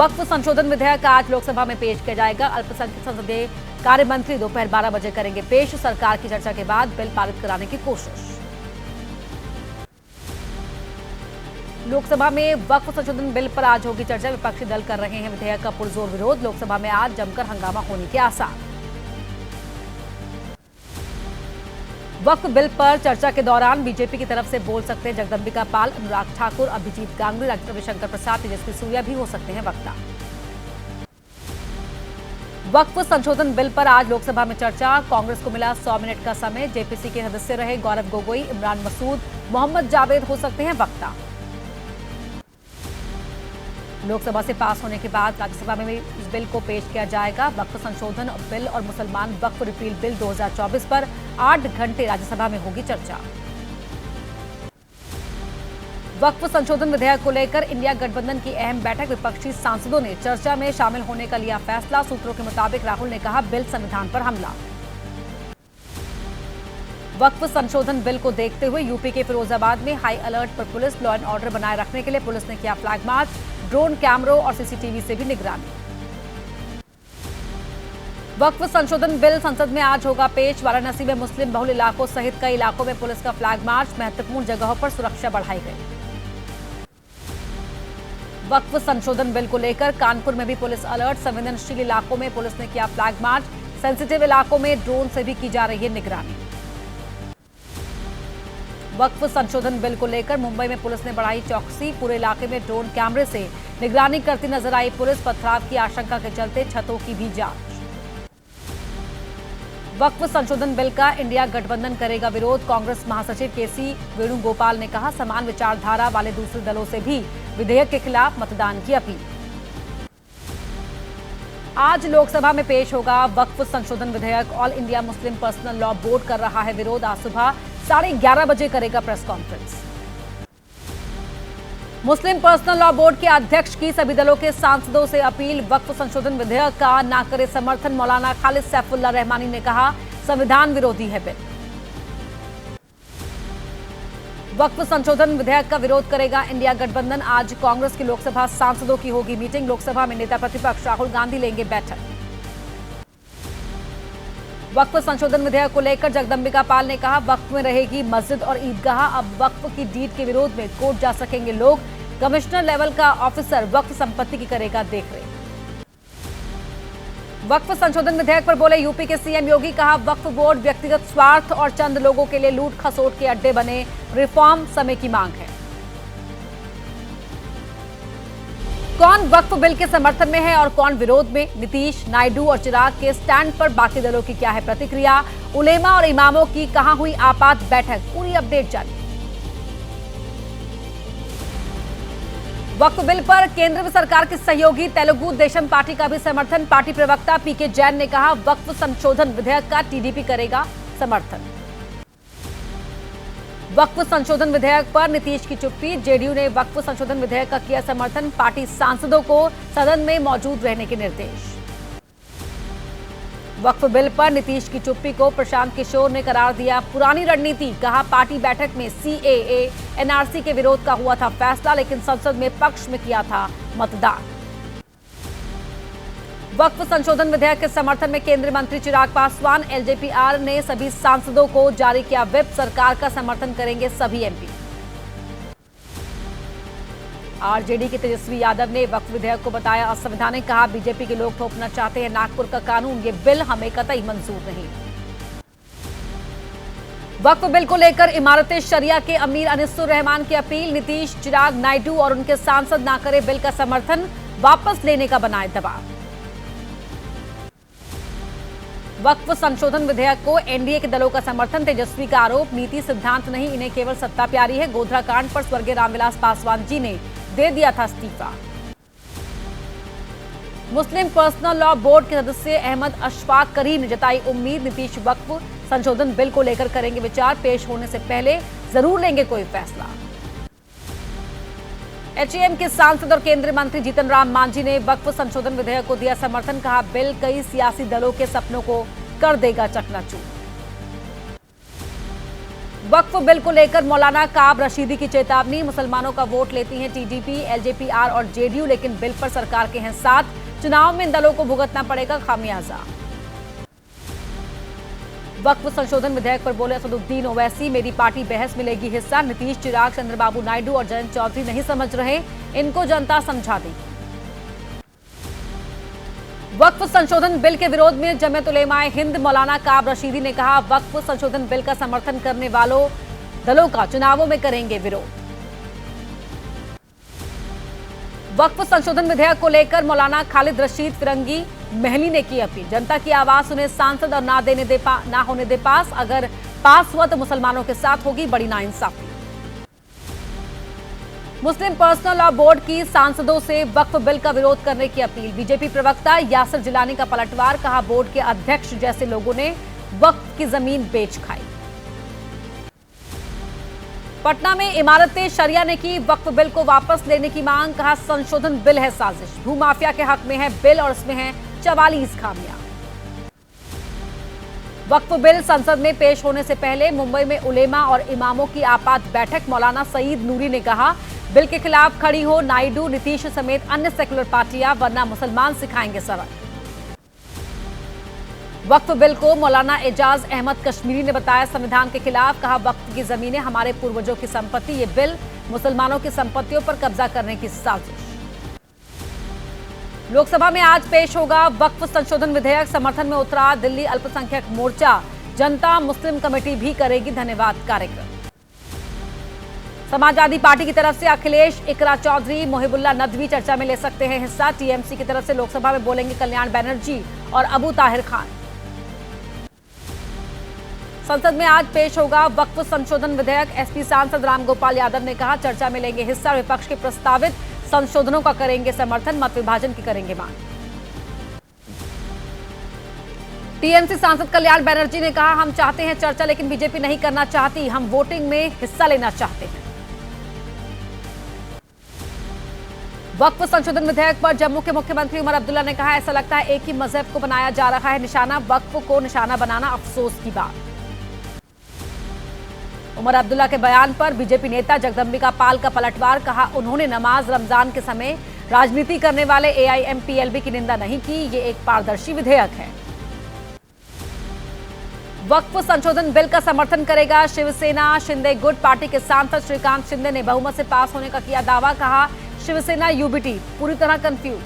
वक्फ संशोधन विधेयक आज लोकसभा में पेश किया जाएगा। अल्पसंख्यक संसदीय कार्य मंत्री दोपहर 12 बजे करेंगे पेश। सरकार की चर्चा के बाद बिल पारित कराने की कोशिश। लोकसभा में वक्फ संशोधन बिल पर आज होगी चर्चा। विपक्षी दल कर रहे हैं विधेयक का पुरजोर विरोध। लोकसभा में आज जमकर हंगामा होने के आसार। वक्फ बिल पर चर्चा के दौरान बीजेपी की तरफ से बोल सकते हैं जगदंबिका पाल, अनुराग ठाकुर, अभिजीत गांगुली, डॉक्टर रविशंकर प्रसाद, तेजस्वी सूर्या भी हो सकते हैं वक्ता। वक्फ संशोधन बिल पर आज लोकसभा में चर्चा। कांग्रेस को मिला 100 मिनट का समय। जेपीसी के सदस्य रहे गौरव गोगोई, इमरान मसूद, मोहम्मद जावेद हो सकते हैं वक्ता। लोकसभा से पास होने के बाद राज्यसभा में भी इस बिल को पेश किया जाएगा। वक्फ संशोधन बिल और मुसलमान वक्फ रिपील बिल 2024 पर 8 घंटे राज्यसभा में होगी चर्चा। वक्फ संशोधन विधेयक को लेकर इंडिया गठबंधन की अहम बैठक। विपक्षी सांसदों ने चर्चा में शामिल होने का लिया फैसला। सूत्रों के मुताबिक राहुल ने कहा बिल संविधान पर हमला। वक्फ संशोधन बिल को देखते हुए यूपी के फिरोजाबाद में हाई अलर्ट पर पुलिस। लॉ एंड ऑर्डर बनाए रखने के लिए पुलिस ने किया फ्लैग मार्च। ड्रोन कैमरों और सीसीटीवी से भी निगरानी। वक्फ संशोधन बिल संसद में आज होगा पेश। वाराणसी में मुस्लिम बहुल इलाकों सहित कई इलाकों में पुलिस का फ्लैग मार्च। महत्वपूर्ण जगहों पर सुरक्षा बढ़ाई गई। वक्फ संशोधन बिल को लेकर कानपुर में भी पुलिस अलर्ट। संवेदनशील इलाकों में पुलिस ने किया फ्लैग मार्च। सेंसिटिव इलाकों में ड्रोन से भी की जा रही है निगरानी। वक्फ संशोधन बिल को लेकर मुंबई में पुलिस ने बढ़ाई चौकसी। पूरे इलाके में ड्रोन कैमरे से निगरानी करती नजर आई पुलिस। पथराव की आशंका के चलते छतों की भी जांच। वक्फ संशोधन बिल का इंडिया गठबंधन करेगा विरोध। कांग्रेस महासचिव केसी वेणुगोपाल ने कहा समान विचारधारा वाले दूसरे दलों से भी विधेयक के खिलाफ मतदान की अपील। आज लोकसभा में पेश होगा वक्फ संशोधन विधेयक। All India Muslim personal law board कर रहा है विरोध। आज सुबह 11:30 बजे करेगा प्रेस कॉन्फ्रेंस। मुस्लिम पर्सनल लॉ बोर्ड के अध्यक्ष की सभी दलों के सांसदों से अपील। वक्फ संशोधन विधेयक का ना करे समर्थन। मौलाना खालिद सैफुल्लाह रहमानी ने कहा संविधान विरोधी है बिल। वक्फ संशोधन विधेयक का विरोध करेगा इंडिया गठबंधन। आज कांग्रेस के लोकसभा सांसदों की होगी मीटिंग। लोकसभा में नेता प्रतिपक्ष राहुल गांधी लेंगे बैठक। वक्फ संशोधन विधेयक को लेकर जगदंबिका पाल ने कहा वक्फ में रहेगी मस्जिद और ईदगाह। अब वक्फ की डीड के विरोध में कोर्ट जा सकेंगे लोग। कमिश्नर लेवल का ऑफिसर वक्फ संपत्ति की करेगा देखरेख। वक्फ संशोधन विधेयक पर बोले यूपी के सीएम योगी। कहा वक्फ बोर्ड व्यक्तिगत स्वार्थ और चंद लोगों के लिए लूट खसोट के अड्डे बने। रिफॉर्म समय की मांग है। कौन वक्फ बिल के समर्थन में है और कौन विरोध में? नीतीश, नायडू और चिराग के स्टैंड पर बाकी दलों की क्या है प्रतिक्रिया? उलेमा और इमामों की कहां हुई आपात बैठक? पूरी अपडेट जानिए। वक्फ बिल पर केंद्र सरकार की सहयोगी तेलुगु देशम पार्टी का भी समर्थन। पार्टी प्रवक्ता पीके जैन ने कहा वक्फ संशोधन विधेयक का टीडीपी करेगा समर्थन। वक्फ संशोधन विधेयक पर नीतीश की चुप्पी। जेडीयू ने वक्फ संशोधन विधेयक का किया समर्थन। पार्टी सांसदों को सदन में मौजूद रहने के निर्देश। वक्फ बिल पर नीतीश की चुप्पी को प्रशांत किशोर ने करार दिया पुरानी रणनीति। कहा पार्टी बैठक में सीएए एनआरसी के विरोध का हुआ था फैसला, लेकिन संसद में पक्ष में किया था मतदान। वक्फ संशोधन विधेयक के समर्थन में केंद्रीय मंत्री चिराग पासवान। एलजेपीआर ने सभी सांसदों को जारी किया व्हिप। सरकार का समर्थन करेंगे सभी एमपी। आरजेडी के तेजस्वी यादव ने वक्फ विधेयक को बताया असंवैधानिक। कहा बीजेपी के लोग थोपना चाहते हैं नागपुर का कानून। ये बिल हमें कतई मंजूर नहीं। वक्फ बिल को लेकर इमारत शरिया के अमीर अनिसुर रहमान की अपील। नीतीश, चिराग, नायडू और उनके सांसद ना करे बिल का समर्थन। वापस लेने का बनाए दबाव। वक्फ संशोधन विधेयक को एनडीए के दलों का समर्थन। तेजस्वी का आरोप नीति सिद्धांत नहीं, इन्हें केवल सत्ता प्यारी है। गोधरा कांड पर स्वर्गीय रामविलास पासवान जी ने दे दिया था इस्तीफा। मुस्लिम पर्सनल लॉ बोर्ड के सदस्य अहमद अशफाक करीम ने जताई उम्मीद नीतीश वक्फ संशोधन बिल को लेकर करेंगे विचार। पेश होने से पहले जरूर लेंगे कोई फैसला। एचएएम के सांसद और केंद्रीय मंत्री जीतन राम मांझी ने वक्फ संशोधन विधेयक को दिया समर्थन। कहा बिल कई सियासी दलों के सपनों को कर देगा चकनाचूर। वक्फ बिल को लेकर मौलाना काब रशीदी की चेतावनी। मुसलमानों का वोट लेती हैं टीडीपी, एलजेपीआर और जेडीयू, लेकिन बिल पर सरकार के हैं साथ। चुनाव में इन दलों को भुगतना पड़ेगा खामियाजा। वक्फ संशोधन विधेयक पर बोले असदुद्दीन ओवैसी, मेरी पार्टी बहस में लेगी हिस्सा। नीतीश, चिराग, चंद्रबाबू नायडू और जयंत चौधरी नहीं समझ रहे, इनको जनता समझा देगी। वक्फ संशोधन बिल के विरोध में जमीयत उलेमाए हिंद मौलाना काब रशीदी ने कहा, वक्फ संशोधन बिल का समर्थन करने वालों दलों का चुनावों में करेंगे विरोध। वक्फ संशोधन विधेयक को लेकर मौलाना खालिद रशीद फिरंगी महली ने की अपील। जनता की आवाज सुने सांसद और ना होने दे पास। अगर पास हुआ तो मुसलमानों के साथ होगी बड़ी नाइंसाफी। मुस्लिम पर्सनल लॉ बोर्ड की सांसदों से वक्फ बिल का विरोध करने की अपील। बीजेपी प्रवक्ता यासिर जिलानी का पलटवार, कहा बोर्ड के अध्यक्ष जैसे लोगों ने वक्फ की जमीन बेच खाई। पटना में इमारतें शरिया ने की वक्फ बिल को वापस लेने की मांग। कहा संशोधन बिल है साजिश, भूमाफिया के हक में है बिल और इसमें है 44 खामियां। वक्फ बिल संसद में पेश होने से पहले मुंबई में उलेमा और इमामों की आपात बैठक। मौलाना सईद नूरी ने कहा बिल के खिलाफ खड़ी हो नायडू, नीतीश समेत अन्य सेकुलर पार्टियां, वरना मुसलमान सिखाएंगे सबक। वक्फ बिल को मौलाना एजाज अहमद कश्मीरी ने बताया संविधान के खिलाफ। कहा वक्फ की जमीनें हमारे पूर्वजों की संपत्ति, ये बिल मुसलमानों की संपत्तियों पर कब्जा करने की साजिश। लोकसभा में आज पेश होगा वक्फ संशोधन विधेयक। समर्थन में उतरा दिल्ली अल्पसंख्यक मोर्चा। जनता मुस्लिम कमेटी भी करेगी धन्यवाद कार्यक्रम। समाजवादी पार्टी की तरफ से अखिलेश, इकरा चौधरी, मोहिबुल्ला नदवी चर्चा में ले सकते हैं हिस्सा। टीएमसी की तरफ से लोकसभा में बोलेंगे कल्याण बनर्जी और अबू ताहिर खान। संसद में आज पेश होगा वक्फ संशोधन विधेयक। एसपी सांसद रामगोपाल यादव ने कहा चर्चा में लेंगे हिस्सा। विपक्ष के प्रस्तावित संशोधनों का करेंगे समर्थन, मत विभाजन की करेंगे मांग। टीएमसी सांसद कल्याण बनर्जी ने कहा हम चाहते हैं चर्चा, लेकिन बीजेपी नहीं करना चाहती। हम वोटिंग में हिस्सा लेना चाहते हैं। वक्फ संशोधन विधेयक पर जम्मू के मुख्यमंत्री उमर अब्दुल्ला ने कहा ऐसा लगता है एक ही मजहब को बनाया जा रहा है निशाना। वक्फ को निशाना बनाना अफसोस की बात। उमर अब्दुल्ला के बयान पर बीजेपी नेता जगदंबिका पाल का पलटवार। कहा उन्होंने नमाज रमजान के समय राजनीति करने वाले एआईएमपीएलबी की निंदा नहीं की। ये एक पारदर्शी विधेयक है। वक्फ संशोधन बिल का समर्थन करेगा शिवसेना। शिंदे गुट पार्टी के सांसद श्रीकांत शिंदे ने बहुमत से पास होने का किया दावा। कहा शिवसेना यूबीटी पूरी तरह कंफ्यूज।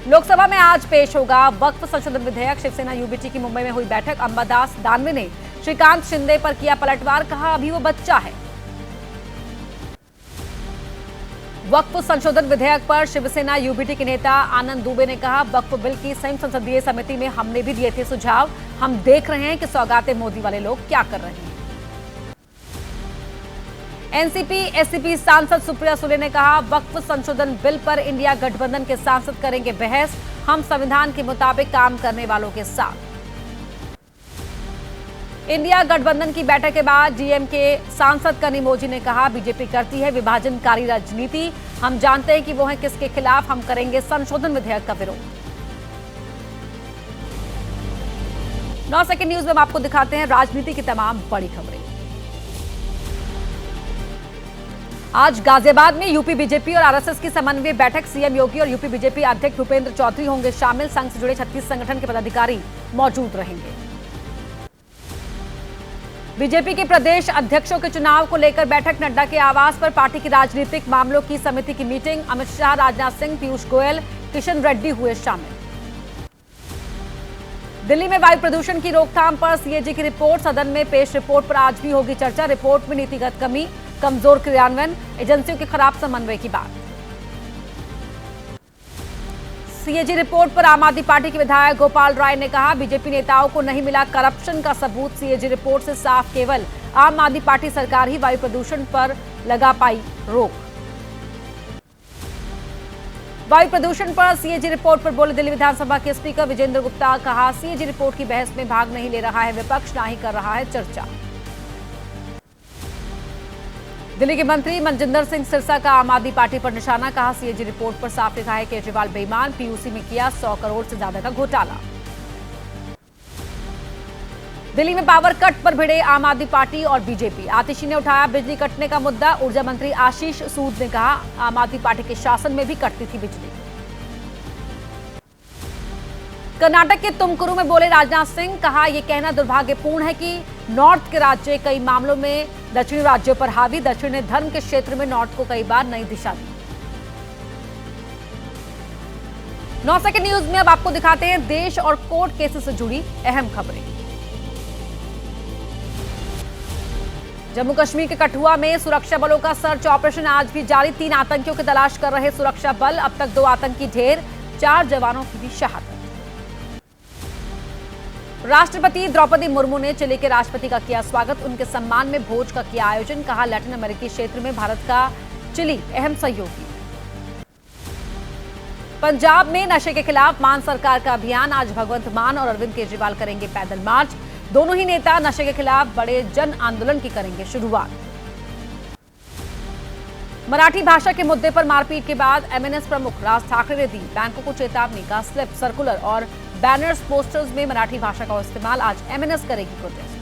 लोकसभा में आज पेश होगा वक्फ संशोधन विधेयक। शिवसेना यूबीटी की मुंबई में हुई बैठक। अंबादास दानवे ने श्रीकांत शिंदे पर किया पलटवार। कहा अभी वो बच्चा है। वक्फ संशोधन विधेयक पर शिवसेना यूबीटी के नेता आनंद दुबे ने कहा वक्फ बिल की संयुक्त संसदीय समिति में हमने भी दिए थे सुझाव। हम देख रहे हैं कि सौगाते मोदी वाले लोग क्या कर रहे हैं। एनसीपी एससीपी सांसद सुप्रिया सुले ने कहा वक्फ संशोधन बिल पर इंडिया गठबंधन के सांसद करेंगे बहस। हम संविधान के मुताबिक काम करने वालों के साथ। इंडिया गठबंधन की बैठक के बाद डीएमके सांसद कनिमोझी ने कहा बीजेपी करती है विभाजनकारी राजनीति। हम जानते हैं कि वो है किसके खिलाफ। हम करेंगे संशोधन विधेयक का विरोध। 9 सेकंड न्यूज में हम आपको दिखाते हैं राजनीति की तमाम बड़ी खबरें। आज गाजियाबाद में यूपी बीजेपी और आरएसएस की समन्वय बैठक। सीएम योगी और यूपी बीजेपी अध्यक्ष भूपेंद्र चौधरी होंगे शामिल। संघ से जुड़े 36 संगठन के पदाधिकारी मौजूद रहेंगे। बीजेपी के प्रदेश अध्यक्षों के चुनाव को लेकर बैठक। नड्डा के आवास पर पार्टी की राजनीतिक मामलों की समिति की मीटिंग। अमित शाह, राजनाथ सिंह, पीयूष गोयल, किशन रेड्डी हुए शामिल। दिल्ली में वायु प्रदूषण की रोकथाम पर सीएजी की रिपोर्ट। सदन में पेश रिपोर्ट पर आज भी होगी चर्चा। रिपोर्ट में नीतिगत कमी, कमजोर क्रियान्वयन, एजेंसियों के खराब समन्वय की बात। सीएजी रिपोर्ट पर आम आदमी पार्टी के विधायक गोपाल राय ने कहा बीजेपी नेताओं को नहीं मिला करप्शन का सबूत। सीएजी रिपोर्ट से साफ केवल आम आदमी पार्टी सरकार ही वायु प्रदूषण पर लगा पाई रोक। वायु प्रदूषण पर सीएजी रिपोर्ट पर बोले दिल्ली विधानसभा के स्पीकर विजेंद्र गुप्ता। कहा सीएजी रिपोर्ट की बहस में भाग नहीं ले रहा है विपक्ष, ना ही कर रहा है चर्चा। दिल्ली के मंत्री मनजिंदर सिंह सिरसा का आम आदमी पार्टी पर निशाना। कहा सीएजी रिपोर्ट पर साफ लिखा है केजरीवाल बेईमान, पीयूसी में किया 100 करोड़ से ज्यादा का घोटाला। दिल्ली में पावर कट पर भिड़े आम आदमी पार्टी और बीजेपी। आतिशी ने उठाया बिजली कटने का मुद्दा। ऊर्जा मंत्री आशीष सूद ने कहा, आम आदमी पार्टी के शासन में भी कटती थी बिजली। कर्नाटक के तुमकुरु में बोले राजनाथ सिंह, कहा यह कहना दुर्भाग्यपूर्ण है कि नॉर्थ के राज्य कई मामलों में दक्षिणी राज्यों पर हावी। दक्षिण ने धर्म के क्षेत्र में नॉर्थ को कई बार नई दिशा दी। 9 सेकंड न्यूज में अब आपको दिखाते हैं देश और कोर्ट केसेस से जुड़ी अहम खबरें। जम्मू कश्मीर के कठुआ में सुरक्षा बलों का सर्च ऑपरेशन आज भी जारी। 3 आतंकियों की तलाश कर रहे सुरक्षा बल। अब तक 2 आतंकी ढेर, 4 जवानों की भी शहादत। राष्ट्रपति द्रौपदी मुर्मू ने चिली के राष्ट्रपति का किया स्वागत। उनके सम्मान में भोज का किया आयोजन। कहा, लैटिन अमेरिकी क्षेत्र में भारत का चिली अहम सहयोगी। पंजाब में नशे के खिलाफ मान सरकार का अभियान। आज भगवंत मान और अरविंद केजरीवाल करेंगे पैदल मार्च। दोनों ही नेता नशे के खिलाफ बड़े जन आंदोलन की करेंगे शुरुआत। मराठी भाषा के मुद्दे पर मारपीट के बाद एमएनएस प्रमुख राज ठाकरे ने दी बैंकों को चेतावनी। का स्लिप, सर्कुलर और बैनर्स, पोस्टर्स में मराठी भाषा का इस्तेमाल। आज एमएनएस करेगी प्रोटेस्ट।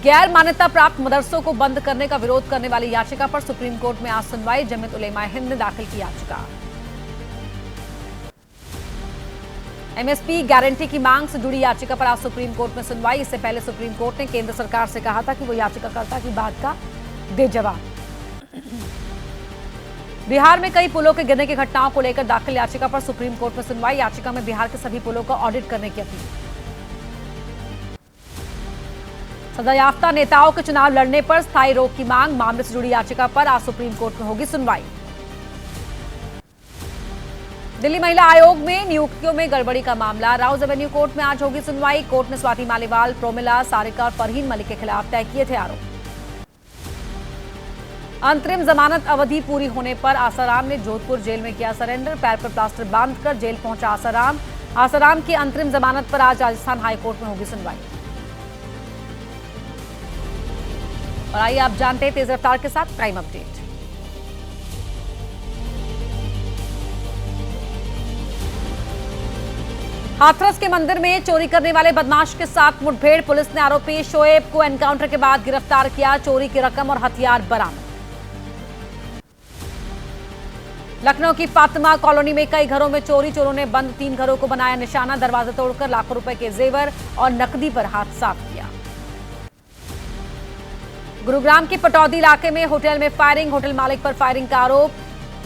गैर मान्यता प्राप्त मदरसों को बंद करने का विरोध करने वाली याचिका पर सुप्रीम कोर्ट में आज सुनवाई। जमीयत उलेमा हिंद ने दाखिल की याचिका। एमएसपी गारंटी की मांग से जुड़ी याचिका पर आज सुप्रीम कोर्ट में सुनवाई। इससे पहले सुप्रीम कोर्ट ने केंद्र सरकार से कहा था कि वो याचिकाकर्ता की बात का दे जवाब। बिहार में कई पुलों के गिरने की घटनाओं को लेकर दाखिल याचिका पर सुप्रीम कोर्ट में सुनवाई। याचिका में बिहार के सभी पुलों का ऑडिट करने की अपील। सजायाफ्ता नेताओं के चुनाव लड़ने पर स्थायी रोक की मांग। मामले से जुड़ी याचिका पर आज सुप्रीम कोर्ट में होगी सुनवाई। दिल्ली महिला आयोग में नियुक्तियों में गड़बड़ी का मामला। राउज एवेन्यू कोर्ट में आज होगी सुनवाई। कोर्ट ने स्वाति मालीवाल, प्रोमिला, सारिका और फरहीन मलिक के खिलाफ तय किए थे आरोप। अंतरिम जमानत अवधि पूरी होने पर आसाराम ने जोधपुर जेल में किया सरेंडर। पैर पर प्लास्टर बांधकर जेल पहुंचा आसाराम। आसाराम की अंतरिम जमानत पर आज राजस्थान हाईकोर्ट में होगी सुनवाई। और आइए आप जानते हैं तेज रफ्तार के साथ क्राइम अपडेट। हाथरस के मंदिर में चोरी करने वाले बदमाश के साथ मुठभेड़। पुलिस ने आरोपी शोएब को एनकाउंटर के बाद गिरफ्तार किया। चोरी की रकम और हथियार बरामद। लखनऊ की फातिमा कॉलोनी में कई घरों में चोरी। चोरों ने बंद 3 घरों को बनाया निशाना। दरवाजे तोड़कर लाखों रुपए के जेवर और नकदी पर हाथ साफ किया। गुरुग्राम के पटौदी इलाके में होटल में फायरिंग। होटल मालिक पर फायरिंग का आरोप।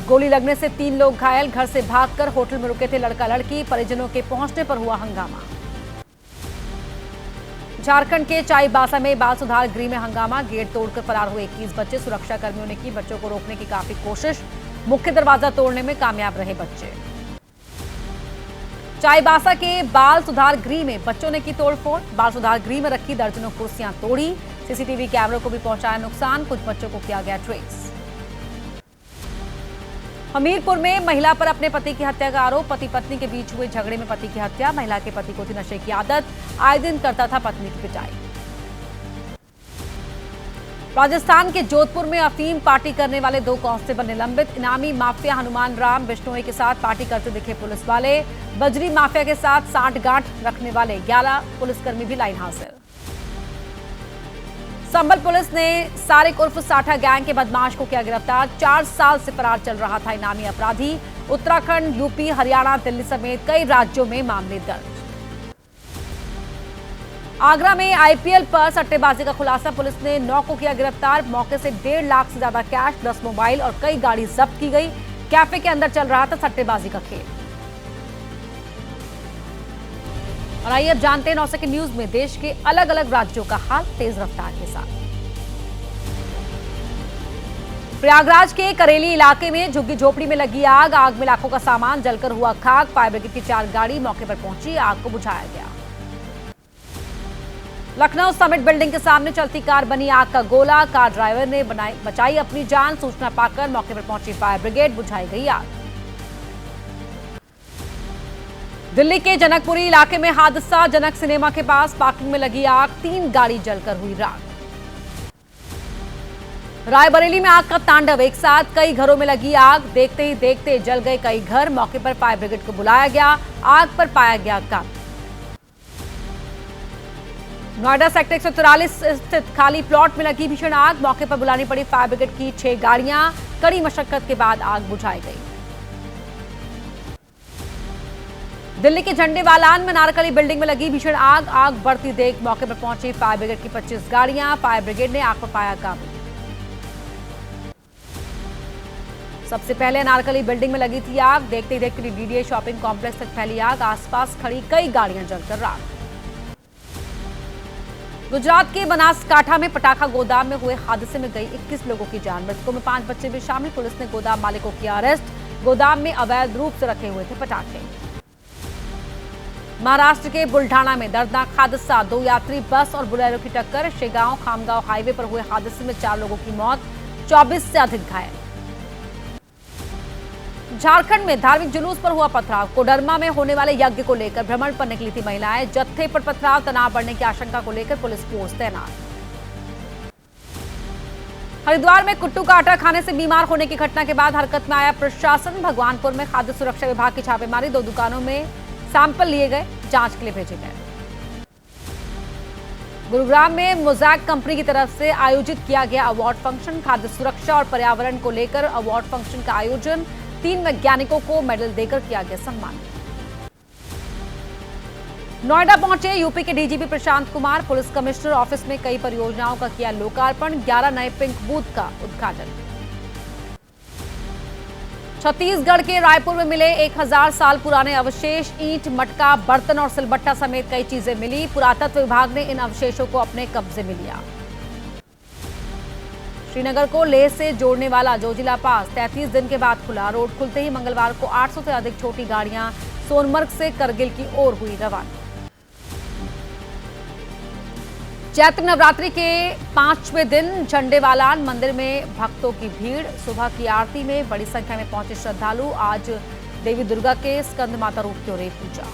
गोली लगने से 3 लोग घायल। घर से भागकर होटल में रुके थे लड़का लड़की। परिजनों के पहुंचने पर हुआ हंगामा। झारखंड के चाईबासा में बाल सुधार गृह में हंगामा। गेट तोड़कर फरार हुए 21 बच्चे। सुरक्षा कर्मियों ने की बच्चों को रोकने की काफी कोशिश। मुख्य दरवाजा तोड़ने में कामयाब रहे बच्चे। चाईबासा के बाल सुधार गृह में बच्चों ने की तोड़फोड़। बाल सुधार गृह में रखी दर्जनों कुर्सियां तोड़ी। सीसीटीवी कैमरों को भी पहुंचाया नुकसान। कुछ बच्चों को किया गया ट्रेस। हमीरपुर में महिला पर अपने पति की हत्या का आरोप। पति पत्नी के बीच हुए झगड़े में पति की हत्या। महिला के पति को थी नशे की आदत। आए दिन करता था पत्नी की पिटाई। राजस्थान के जोधपुर में अफीम पार्टी करने वाले 2 कांस्टेबल निलंबित। इनामी माफिया हनुमान राम बिश्नोई के साथ पार्टी करते दिखे पुलिस वाले। बजरी माफिया के साथ सांठगांठ रखने वाले 11 पुलिसकर्मी भी लाइन हाजिर। संभल पुलिस ने सारिक उर्फ साठा गैंग के बदमाश को किया गिरफ्तार। 4 साल से फरार चल रहा था इनामी अपराधी। उत्तराखंड, यूपी, हरियाणा, दिल्ली समेत कई राज्यों में मामले दर्ज। आगरा में आईपीएल पर सट्टेबाजी का खुलासा। पुलिस ने 9 को किया गिरफ्तार। मौके से 1.5 लाख से ज्यादा कैश, 10 मोबाइल और कई गाड़ी जब्त की गई। कैफे के अंदर चल रहा था सट्टेबाजी का खेल। और आइए अब जानते हैं 9 सेकंड न्यूज में देश के अलग अलग राज्यों का हाल तेज रफ्तार के साथ। प्रयागराज के करेली इलाके में झुग्गी झोपड़ी में लगी आग। आग में लाखों का सामान जलकर हुआ खाक। फायर ब्रिगेड की 4 गाड़ी मौके पर पहुंची। आग को बुझाया गया। लखनऊ समिट बिल्डिंग के सामने चलती कार बनी आग का गोला। कार ड्राइवर ने बचाई अपनी जान। सूचना पाकर मौके पर पहुंची फायर ब्रिगेड। बुझाई गई आग। दिल्ली के जनकपुरी इलाके में हादसा। जनक सिनेमा के पास पार्किंग में लगी आग। 3 गाड़ी जलकर हुई राख। रायबरेली में आग का तांडव। एक साथ कई घरों में लगी आग। देखते ही देखते जल गए कई घर। मौके पर फायर ब्रिगेड को बुलाया गया। आग पर पाया गया काबू। नोएडा सेक्टर 143 स्थित खाली प्लॉट में लगी भीषण आग। मौके पर बुलानी पड़ी फायर ब्रिगेड की 6 गाड़ियां। कड़ी मशक्कत के बाद आग बुझाई गई। दिल्ली के झंडेवालान में नारकली बिल्डिंग में लगी भीषण आग। आग बढ़ती देख मौके पर पहुंची फायर ब्रिगेड की 25 गाड़ियां। फायर ब्रिगेड ने आग पर पाया काबू। सबसे पहले नारकली बिल्डिंग में लगी थी आग। देखते ही देखते डीडीए शॉपिंग कॉम्प्लेक्स तक फैली आग। आसपास खड़ी कई गाड़ियां जलकर राख। गुजरात के बनासकांठा में पटाखा गोदाम में हुए हादसे में गई 21 लोगों की जान। मृतकों में 5 बच्चे भी शामिल। पुलिस ने गोदाम मालिक को किया अरेस्ट। गोदाम में अवैध रूप से रखे हुए थे पटाखे। महाराष्ट्र के बुल्ढाना में दर्दनाक हादसा। 2 यात्री बस और बुलेरो की टक्कर। शेगांव खामगांव हाईवे पर हुए हादसे में 4 लोगों की मौत, 24 से अधिक घायल। झारखंड में धार्मिक जुलूस पर हुआ पथराव। कोडरमा में होने वाले यज्ञ को लेकर भ्रमण पर निकली थी महिलाएं। जत्थे पर पथराव, तनाव बढ़ने की आशंका को लेकर पुलिस फोर्स तैनात। हरिद्वार में कुट्टू का आटा खाने से बीमार होने की घटना के बाद हरकत में आया प्रशासन। भगवानपुर में खाद्य सुरक्षा विभाग की छापेमारी। 2 दुकानों में सैंपल लिए गए, जांच के लिए भेजे गए। गुरुग्राम में मोज़ैक कंपनी की तरफ से आयोजित किया गया अवार्ड फंक्शन। खाद्य सुरक्षा और पर्यावरण को लेकर अवार्ड फंक्शन का आयोजन। 3 वैज्ञानिकों को मेडल देकर किया गया सम्मान। नोएडा पहुंचे यूपी के DGP Prashant Kumar. Police commissioner office में कई परियोजनाओं का किया लोकार्पण। 11 नए पिंक बूथ का उद्घाटन। छत्तीसगढ़ के रायपुर में मिले 1000 साल पुराने अवशेष। ईंट, मटका, बर्तन और सिलबट्टा समेत कई चीजें मिली। पुरातत्व विभाग ने इन अवशेषों को अपने कब्जे में लिया। श्रीनगर को लेह से जोड़ने वाला जोजिला पास 33 दिन के बाद खुला। रोड खुलते ही मंगलवार को 800 से अधिक छोटी गाड़ियां सोनमर्ग से करगिल की ओर हुई रवाना। चैत्र नवरात्रि के 5वें दिन झंडेवालान मंदिर में भक्तों की भीड़। सुबह की आरती में बड़ी संख्या में पहुंचे श्रद्धालु। आज देवी दुर्गा के स्कंद माता रूप की हो रही पूजा।